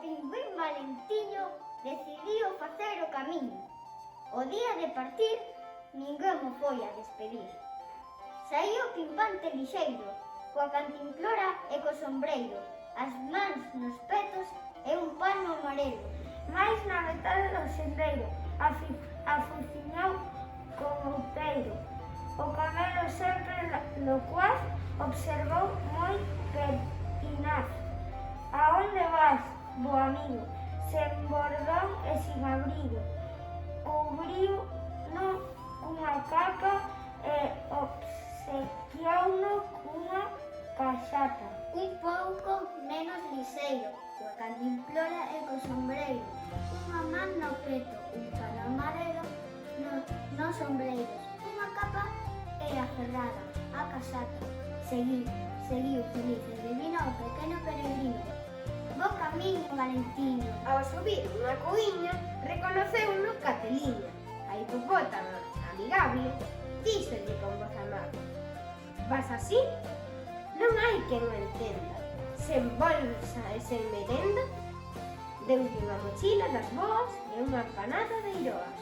pingüín Valentiño decidiu facer o camiño. O día de partir, ninguén o foi a despedir. Saíu o pimpante lixeiro, coa cantimplora e co sombreiro, as mans nos petos e un pano amarelo. Mais na metade do sendeiro, afuciñou con outeiro. O camelo sempre locuaz observou moi pertinaz. A onde vas, bo amigo? Sen bordón e sin abrigo. Cubriuno cunha capa e obsequiouno cunha caxata. Un pouco menos lixeiro, coa cantimplora e co sombreiro, unha man no peto, un pano amarelo nos sombreiros, unha capa e aferrada a casata. Seguiu feliz e divino o pequeno peregrino. Bo camiño, Valentiño. Ao subir unha cuíña, reconoceu no Cateliña. A hipopótama, amigable, díxolle con voz amable: vas así? Non hai quen o entenda. Sen bolsa e sen merenda, deulle unha mochila das boas e unha empanada de iroas.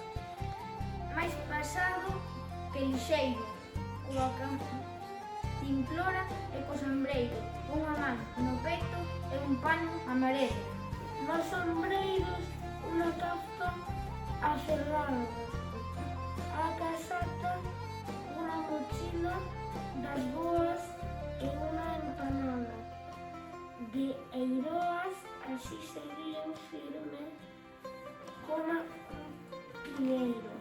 Mais pasado que lixeiro, coa cantimplora e co sombreiro, unha man no peto e un pano amarelo. Nos sombreiros, unha capa aferrada. A casata, unha mochila das boas e unha empanada de eiroas. Así seguían firme como piñeiro,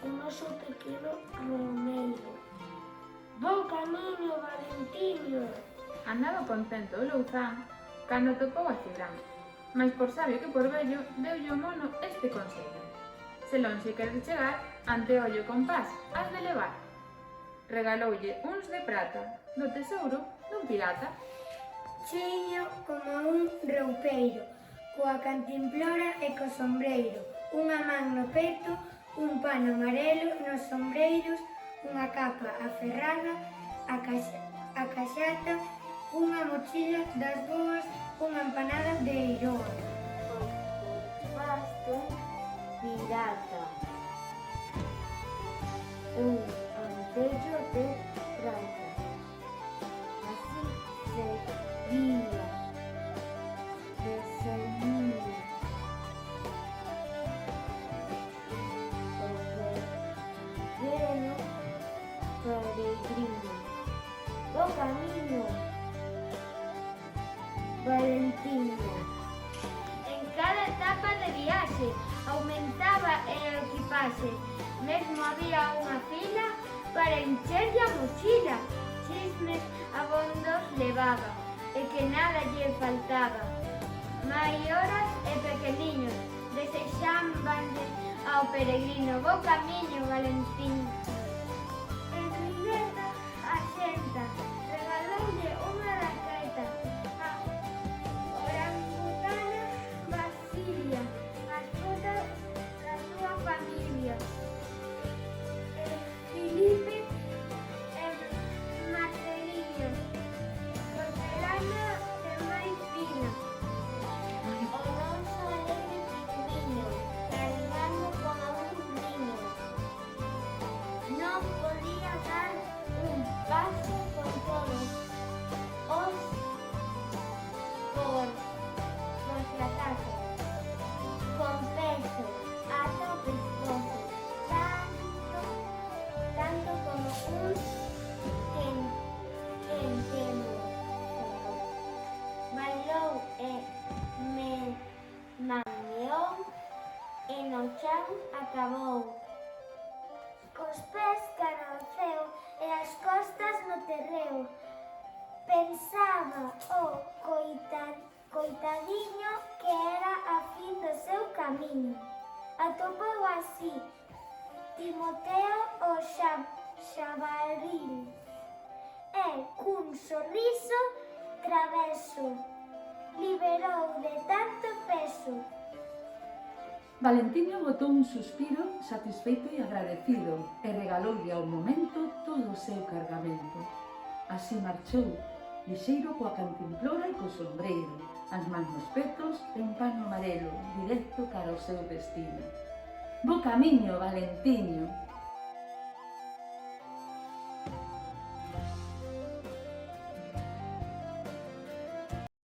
o noso pequeno romeiro. Bo camiño, Valentiño. Andaba contento o louzán cando topou a cibrán, mas por sabio que por vello deulle o mono este consello: se lonxe queres chegar, ante ollo con paz has de levar. Regaloulle uns de prata do tesouro dun pirata. Chiño como un roupeiro, coa cantimplora e co sombreiro, unha man no peto, un pano amarelo nos sombreiros, unha capa aferrada a caxata, unha mochila das boas, unha empanada de eiroa. Pasto, pirata. Un antello de prata. Así seguía, deseguía. O pequeno peregrino. Bo camiño, Valentiño. En cada etapa de viaxe aumentaba a equipaxe, mesmo había unha fila para encherlle a mochila. Chismes abondos levaba e que nada lle faltaba. Maioras e pequeniños desexábanlle ao peregrino bo camiño, Valentiño. En Ribeta, a xenta regaloulle unha raqueta. A orangutana Basilia, as fotos da súa familia. Filipe e Marceliño, porcelana de máis fina. O noso alegre pingüino, cargando con un niño. Non podía dar un paso con todos os por la casa, con peso ata o pescozo, tanto como un temo. Bailou e mameou e no chan acabou. Cos pés cara ao ceo e as costas no terreo. Pensaba o coitadiño que era a fin do seu camiño. Atopou así Timoteo o xabaril e cun sorriso traveso liberou de tanto peso. Valentiño botou un suspiro satisfeito e agradecido e regaloulle ao momento todo o seu cargamento. Así marchou, lixeiro coa cantimplora e co sombreiro, as mans nos petos e un pano amarelo directo cara ao seu destino. Bo camiño, Valentiño!